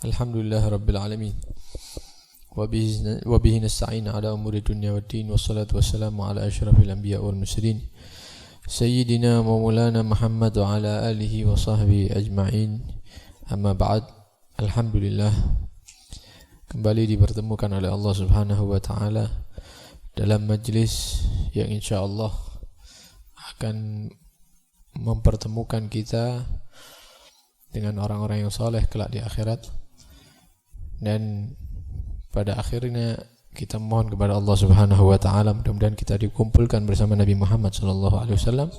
Alhamdulillah Rabbil Alamin. Wabihi nasta'in ala umuri dunya wa din. Wassalatu wassalamu ala ashrafil anbiya wal mursalin Sayyidina wa maulana Muhammad wa ala alihi wa sahbihi ajma'in. Amma ba'd. Alhamdulillah, kembali dipertemukan oleh Allah subhanahu wa ta'ala dalam majlis yang insyaAllah akan mempertemukan kita dengan orang-orang yang soleh kelak di akhirat. Dan pada akhirnya kita mohon kepada Allah subhanahu wa ta'ala mudah-mudahan kita dikumpulkan bersama Nabi Muhammad SAW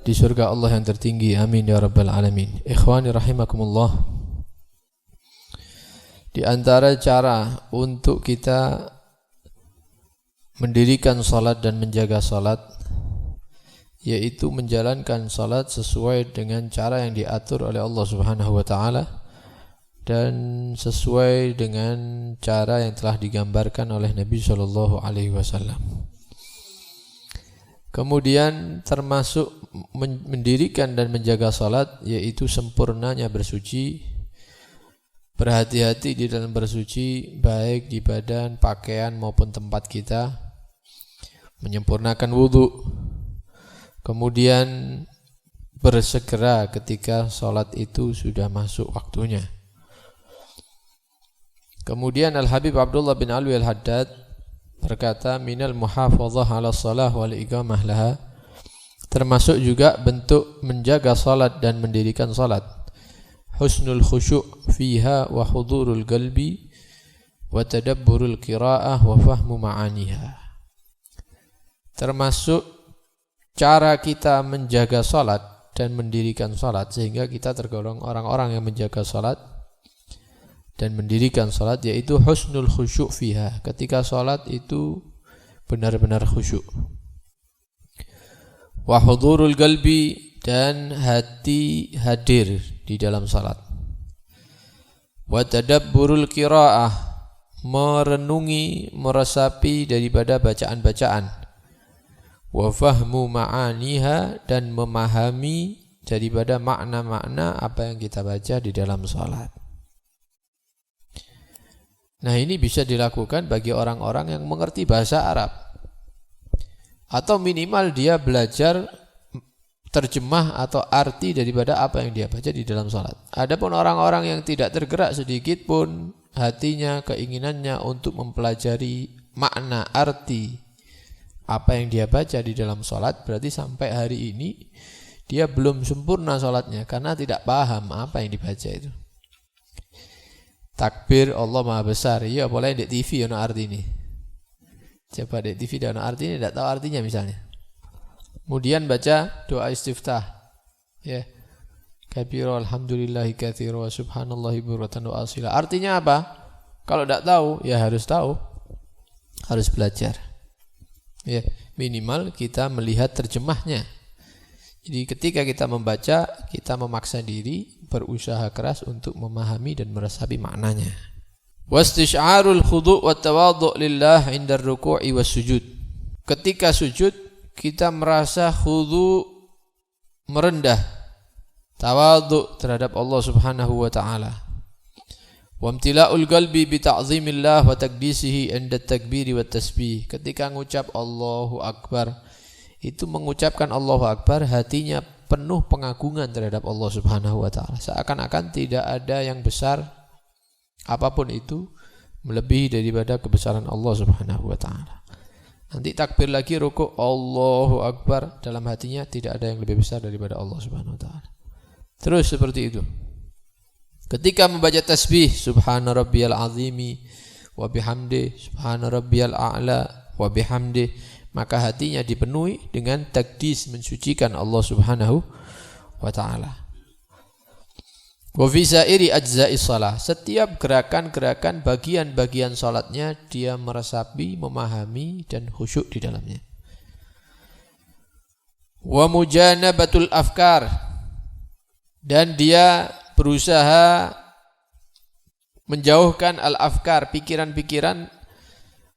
di surga Allah yang tertinggi. Amin ya rabbal alamin. Ikhwani rahimakumullah, di antara cara untuk kita mendirikan salat dan menjaga salat yaitu menjalankan salat sesuai dengan cara yang diatur oleh Allah subhanahu wa ta'ala dan sesuai dengan cara yang telah digambarkan oleh Nabi SAW. Kemudian termasuk mendirikan dan menjaga salat yaitu sempurnanya bersuci, berhati-hati di dalam bersuci baik di badan, pakaian maupun tempat kita, menyempurnakan wudu, kemudian bersegera ketika salat itu sudah masuk waktunya. Kemudian Al-Habib Abdullah bin Alwi Al-Haddad berkata, minal muhafazah ala salah wal iqamah laha, termasuk juga bentuk menjaga salat dan mendirikan salat, husnul khusyu' fiha wa hudurul qalbi wa tadabburul qiraah wa fahmu ma'aniha. Termasuk cara kita menjaga salat dan mendirikan salat sehingga kita tergolong orang-orang yang menjaga salat dan mendirikan salat, yaitu husnul khusyuk fiha, ketika salat itu benar-benar khusyuk, wa hudurul qalbi, dan hati hadir di dalam salat, wa tadabburul qiraah, merenungi, meresapi daripada bacaan-bacaan, wa fahmu ma'aniha, dan memahami daripada makna-makna apa yang kita baca di dalam salat. Nah, ini bisa dilakukan bagi orang-orang yang mengerti bahasa Arab atau minimal dia belajar terjemah atau arti daripada apa yang dia baca di dalam salat. Adapun orang-orang yang tidak tergerak sedikit pun hatinya, keinginannya untuk mempelajari makna, arti apa yang dia baca di dalam salat, berarti sampai hari ini dia belum sempurna salatnya karena tidak paham apa yang dibaca itu. Takbir Allah Maha Besar, iya boleh di TV ada arti ini. Coba di TV ada arti ini, tidak tahu artinya misalnya. Kemudian baca doa istiftah, ya, kabiro alhamdulillahi katsiro wa subhanallahi bukratan wa asila. Artinya apa? Kalau tidak tahu, ya harus tahu, harus belajar. Ya, minimal kita melihat terjemahnya. Jadi ketika kita membaca, kita memaksa diri, berusaha keras untuk memahami dan meresapi maknanya. Wastish'arul khudu' wa tawadhu' lillah 'inda ar-ruku'i was sujud. Ketika sujud, kita merasa khudu', merendah, tawadhu' terhadap Allah Subhanahu wa ta'ala. Wa imtila'ul qalbi bi ta'zimillah wa taqdisihi 'inda at-takbiri wat tasbih. Ketika mengucap Allahu Akbar, itu mengucapkan Allahu Akbar, hatinya penuh pengagungan terhadap Allah Subhanahu wa ta'ala. Seakan-akan tidak ada yang besar apapun itu melebihi daripada kebesaran Allah Subhanahu wa ta'ala. Nanti takbir lagi rukuk, Allahu Akbar, dalam hatinya tidak ada yang lebih besar daripada Allah Subhanahu wa ta'ala. Terus seperti itu. Ketika membaca tasbih, subhana rabbiyal azimi wa bihamdi, subhana rabbiyal a'la wa bihamdi, maka hatinya dipenuhi dengan takdis, mensucikan Allah Subhanahu wa ta'ala. Wa fi sa'iri ajza'i shalah, setiap gerakan-gerakan bagian-bagian salatnya dia meresapi, memahami dan khusyuk di dalamnya. Wa mujanabatul afkar, dan dia berusaha menjauhkan al-afkar, pikiran-pikiran,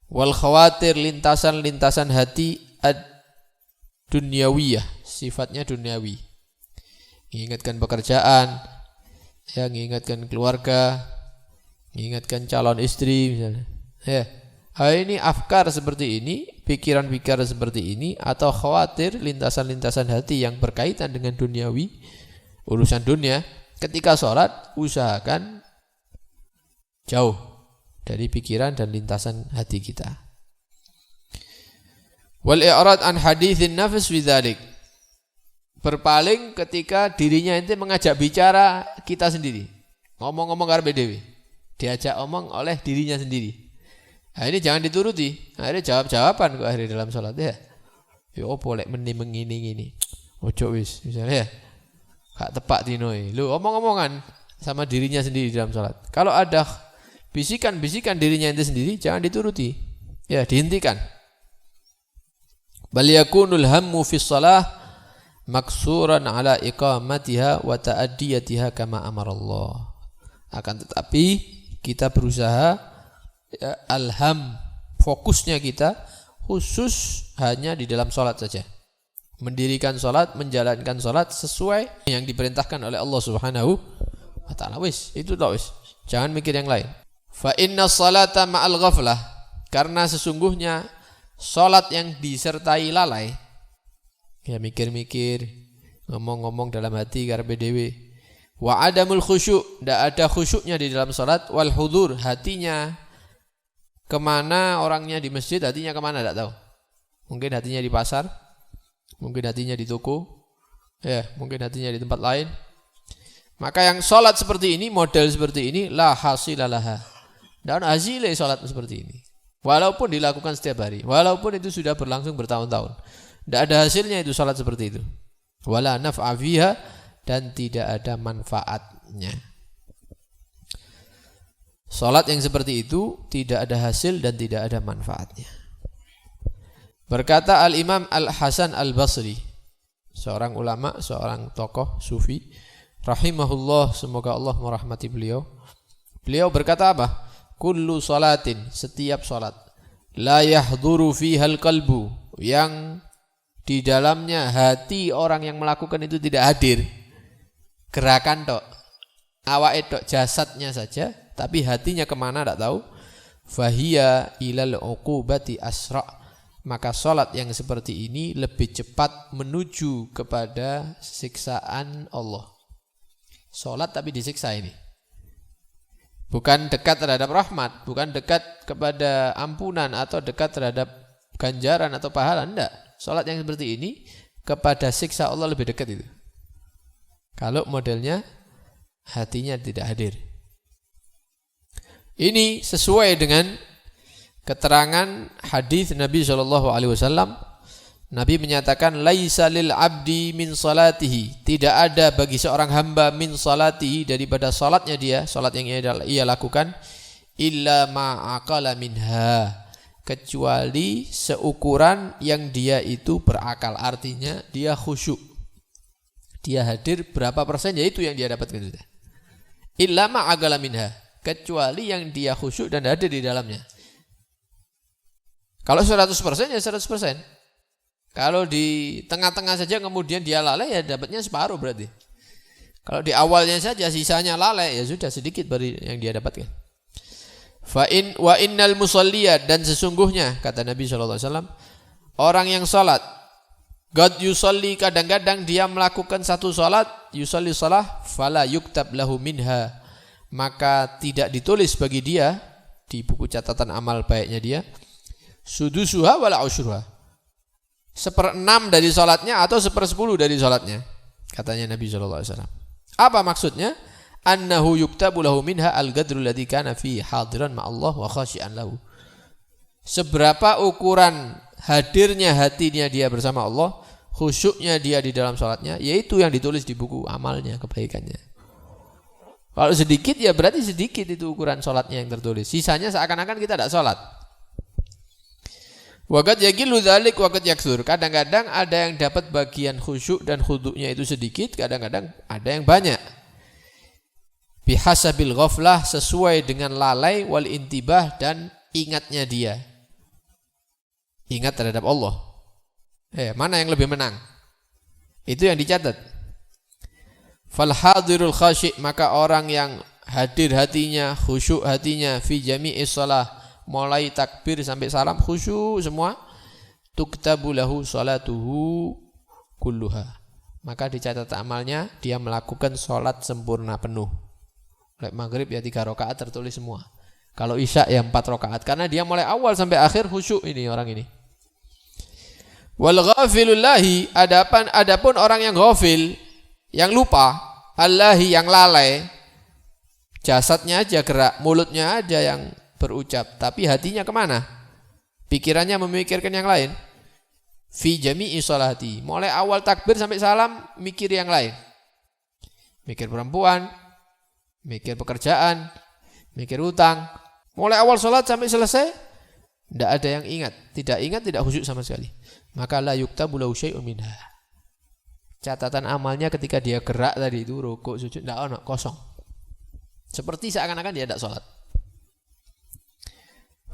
wal khawatir, lintasan-lintasan hati ad-dunyawiyah, sifatnya duniawi. Mengingatkan pekerjaan, ya mengingatkan keluarga, mengingatkan calon istri misalnya. Ya. Ini afkar seperti ini, pikiran-pikiran seperti ini, atau khawatir lintasan-lintasan hati yang berkaitan dengan duniawi, urusan dunia, ketika sholat usahakan jauh dari pikiran dan lintasan hati kita. Wal i'rad an haditsin nafs fi dzalik. Berpaling ketika dirinya itu mengajak bicara kita sendiri. Ngomong-ngomong karo dhewe. Diajak omong oleh dirinya sendiri. Nah, ini jangan dituruti. Akhirnya jawab-jawaban kok akhirnya dalam sholat ya. Ya opo lek meni mengini-ngini. Ojo wis misalnya ya. Gak tepak dinoi. Lu omong-omongan sama dirinya sendiri dalam sholat. Kalau ada bisikan-bisikan dirinya itu sendiri jangan dituruti. Ya, dihentikan. Bal yakunul hammu fi shalah maksuran ala iqamatiha wa ta'addiyatiha kama amarallah. Akan tetapi kita berusaha ya, alham fokusnya kita khusus hanya di dalam sholat saja, mendirikan sholat, menjalankan sholat sesuai yang diperintahkan oleh Allah Subhanahu wa ta'ala. Wis, itu tak wis, jangan mikir yang lain. Fa inna salata ma'al ghaflah, karena sesungguhnya sholat yang disertai lalai, ya mikir-mikir, ngomong-ngomong dalam hati karepe dhewe, wa adamul khusyuk, tidak ada khusyuknya di dalam sholat, wal hudur, hatinya kemana orangnya di masjid, hatinya kemana tidak tahu. Mungkin hatinya di pasar, mungkin hatinya di toko, ya mungkin hatinya di tempat lain. Maka yang sholat seperti ini, model seperti ini, la hasilalaha, dan hasilnya sholat seperti ini. Walaupun dilakukan setiap hari, walaupun itu sudah berlangsung bertahun-tahun, tidak ada hasilnya itu sholat seperti itu. Wala naf'a fiha, dan tidak ada manfaatnya. Salat yang seperti itu tidak ada hasil dan tidak ada manfaatnya. Berkata Al-Imam Al-Hasan Al-Basri, seorang ulama, seorang tokoh sufi, rahimahullah, semoga Allah merahmati beliau. Beliau berkata apa? Kullu salatin, setiap salat, la yahduru fihal qalbu, yang di dalamnya hati orang yang melakukan itu tidak hadir. Gerakan tok, awake tok, jasadnya saja, tapi hatinya kemana tidak tahu. Fahiya ilal uqubati asra', maka salat yang seperti ini lebih cepat menuju kepada siksaan Allah. Salat tapi disiksa ini. Bukan dekat terhadap rahmat, bukan dekat kepada ampunan atau dekat terhadap ganjaran atau pahala, enggak. Salat yang seperti ini kepada siksa Allah lebih dekat itu. Kalau modelnya hatinya tidak hadir. Ini sesuai dengan keterangan hadis Nabi SAW. Nabi menyatakan, laisa lil abdi min salatihi, tidak ada bagi seorang hamba min salatihi, daripada salatnya dia, salat yang ia lakukan, illa ma'aqala minha, kecuali seukuran yang dia itu berakal, artinya dia khusyuk, dia hadir berapa persen, yaitu yang dia dapatkan sudah. Illa ma'aqala minha, kecuali yang dia khusyuk dan hadir di dalamnya. Kalau 100% ya 100%. Kalau di tengah-tengah saja kemudian dia lalai, ya dapatnya separuh berarti. Kalau di awalnya saja sisanya lalai, ya sudah sedikit baru yang dia dapatkan. Wa innal musalliyat, dan sesungguhnya kata Nabi SAW, orang yang salat, qad yusalli, kadang-kadang dia melakukan satu salat, yusalli salah, fala yuktab lahu minha, maka tidak ditulis bagi dia di buku catatan amal baiknya dia, sudusuha wala usyruha, 1/6 dari salatnya atau 1/10 dari salatnya, katanya Nabi SAW. Apa maksudnya? Annahu yuktabu lahu minha al-qadru alladhi kana fi hadiran ma'allah wa khashi'an lahu. Seberapa ukuran hadirnya hatinya dia bersama Allah, khusyuknya dia di dalam salatnya, yaitu yang ditulis di buku amalnya, kebaikannya. Kalau sedikit ya berarti sedikit itu ukuran salatnya yang tertulis. Sisanya seakan-akan kita tidak salat. Waqad yaqilu dzalik waqad yaktsur. Kadang-kadang ada yang dapat bagian khusyuk dan khudu'nya itu sedikit, kadang-kadang ada yang banyak. Bihasabil ghaflah, sesuai dengan lalai, wal intibah, dan ingatnya dia. Ingat terhadap Allah. Mana yang lebih menang? Itu yang dicatat. Fal hadirul khasyi', maka orang yang hadir hatinya, khusyuk hatinya fi jami'is shalah, mulai takbir sampai salam khusyuk semua, tuktabu lahu salatuhu kulluha, maka dicatat amalnya dia melakukan sholat sempurna penuh. Lek maghrib ya 3 rakaat tertulis semua. Kalau isya ya 4 rakaat, karena dia mulai awal sampai akhir khusyuk ini orang ini. Wal ghafilullahi, adapun orang yang ghafil, yang lupa, Allahi, yang lalai, jasadnya aja gerak, mulutnya aja yang berucap, tapi hatinya kemana? Pikirannya memikirkan yang lain. Fi jami'i sholati, mulai awal takbir sampai salam mikir yang lain. Mikir perempuan, mikir pekerjaan, mikir utang. Mulai awal sholat sampai selesai, tidak ada yang ingat, tidak khusyuk sama sekali. Maka la yuktabu lahu syai'un minha. Catatan amalnya ketika dia gerak tadi itu, rukuk, sujud, tidak ada, kosong. Seperti seakan-akan dia tidak sholat.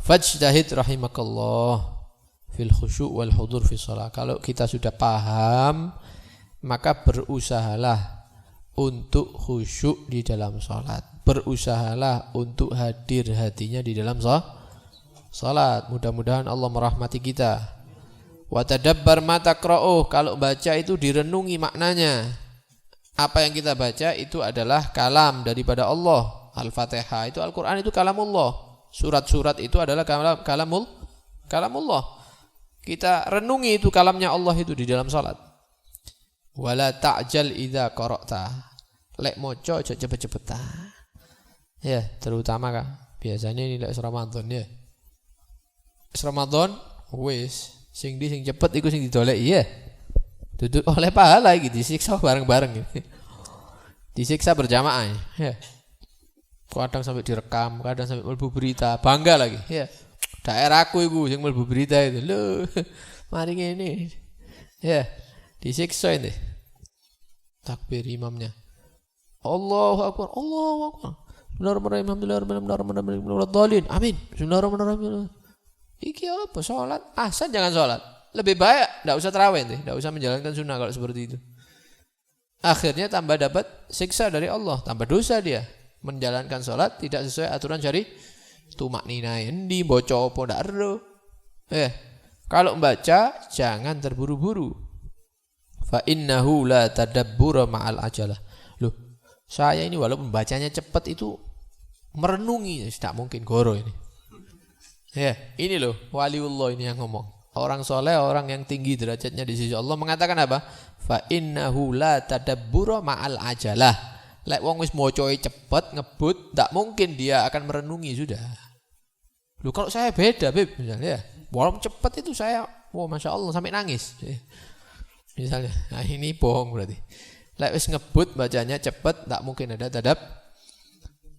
Fajtahid rahimakallah fil khusyuk wal hudur fi shalah. Kalau kita sudah paham, maka berusahalah untuk khusyuk di dalam sholat. Berusahalah untuk hadir hatinya di dalam sholat. Mudah-mudahan Allah merahmati kita. Wa tadabbar ma taqra'uh, kalau baca itu direnungi maknanya. Apa yang kita baca itu adalah kalam daripada Allah. Al-Fatihah itu Al-Quran, itu kalamullah. Surat-surat itu adalah kalamullah. Kita renungi itu kalamnya Allah itu di dalam salat. Wala ta'jal idza qara'ta, lek maca aja cepet-cepetan. Ya, terutama kan biasanya ini lek Ramadan ya. Ramadan wis sing cepet iku sing didoleki ya. Duduk oleh pahala iki disiksa bareng-bareng gitu. Disiksa berjamaah ya. Kadang sampai direkam, kadang sampai mlebu berita, bangga lagi ya. Daerahku iku sing mlebu berita itu. Lho, mari ngene. Ya, disiksa ini. Takbir imamnya. Allahu akbar, Allahu akbar. Bismillahirrahmanirrahim. Amin. Bismillahirrahmanirrahim. Iki apa? Sholat? Asal jangan sholat. Lebih baik tidak usah tarawih, tidak usah menjalankan sunnah kalau seperti itu. Akhirnya tambah dapat siksa dari Allah, tambah dosa dia. Menjalankan sholat tidak sesuai aturan syari. Tumak nina endi boco apa ndak ero. Kalau membaca jangan terburu-buru. Fa innahu la tadabbura ma'al ajalah. Loh, saya ini walaupun bacanya cepat itu merenungi, tidak mungkin goro ini. Ini loh waliullah ini yang ngomong. Orang soleh, orang yang tinggi derajatnya di sisi Allah mengatakan apa? Fa innahu la tadabbura ma'al ajalah. Lek wong wis mocoe cepet ngebut, tak mungkin dia akan merenungi sudah. Loh kalau saya beda Beb misalnya ya. Walaupun cepet itu saya, Masya Allah sampai nangis. Misalnya, nah ini bohong berarti. Lek wis ngebut bacanya cepet, tak mungkin ada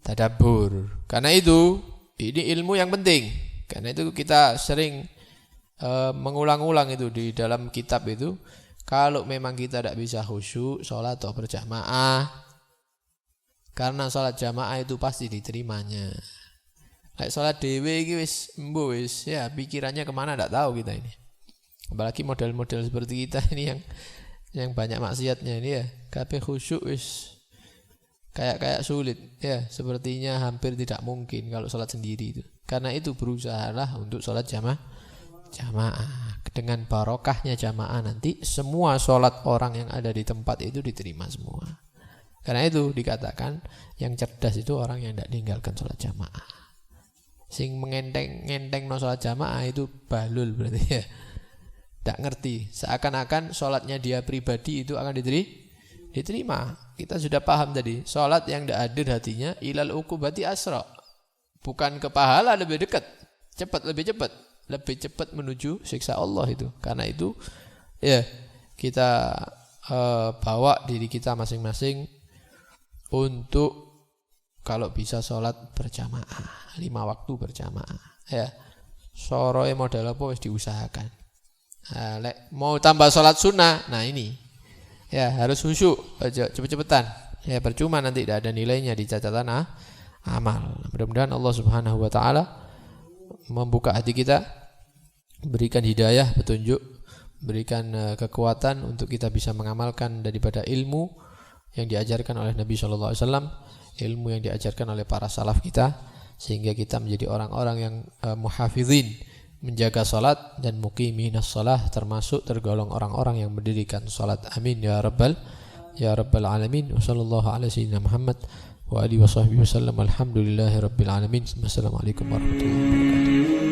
tadabbur. Karena itu ini ilmu yang penting. Karena itu kita sering mengulang-ulang itu di dalam kitab itu. Kalau memang kita tidak bisa khusyuk, sholat atau berjamaah, karena sholat jamaah itu pasti diterimanya. Kayak sholat dewe wis ya pikirannya kemana tidak tahu kita ini. Apalagi model-model seperti kita ini yang banyak maksiatnya ini ya. Kabeh khusyuk wis kayak sulit ya, sepertinya hampir tidak mungkin kalau sholat sendiri itu. Karena itu berusahalah untuk sholat jamaah. Dengan barokahnya jamaah nanti semua sholat orang yang ada di tempat itu diterima semua. Karena itu dikatakan yang cerdas itu orang yang tidak tinggalkan sholat jamaah. Sing ngenteng no sholat jamaah itu bahlul berarti ya. Tidak ngerti. Seakan-akan sholatnya dia pribadi itu akan diterima. Kita sudah paham tadi. Sholat yang tidak hadir hatinya ilal uqubati asra. Bukan ke pahala lebih dekat, lebih cepat menuju siksa Allah itu. Karena itu ya kita bawa diri kita masing-masing untuk kalau bisa sholat berjamaah, 5 waktu berjamaah. Ya, soroe model apa wis diusahakan. Mau tambah sholat sunnah, nah ini ya harus khusyuk, cepet-cepetan. Ya percuma nanti tidak ada nilainya di catatan amal. Mudah-mudahan Allah Subhanahu wa taala membuka hati kita, berikan hidayah, petunjuk, berikan kekuatan untuk kita bisa mengamalkan daripada ilmu yang diajarkan oleh Nabi Shallallahu Alaihi Wasallam, ilmu yang diajarkan oleh para salaf kita, sehingga kita menjadi orang-orang yang muhafizin, menjaga salat dan muqiminas shalah, termasuk tergolong orang-orang yang mendirikan salat. Amin ya rabbal alamin. Wassallallahu ala sayyidina Muhammad wa alihi washabbihi wasallam. Alhamdulillahi rabbil alamin. Wassalamualaikum warahmatullahi wabarakatuh.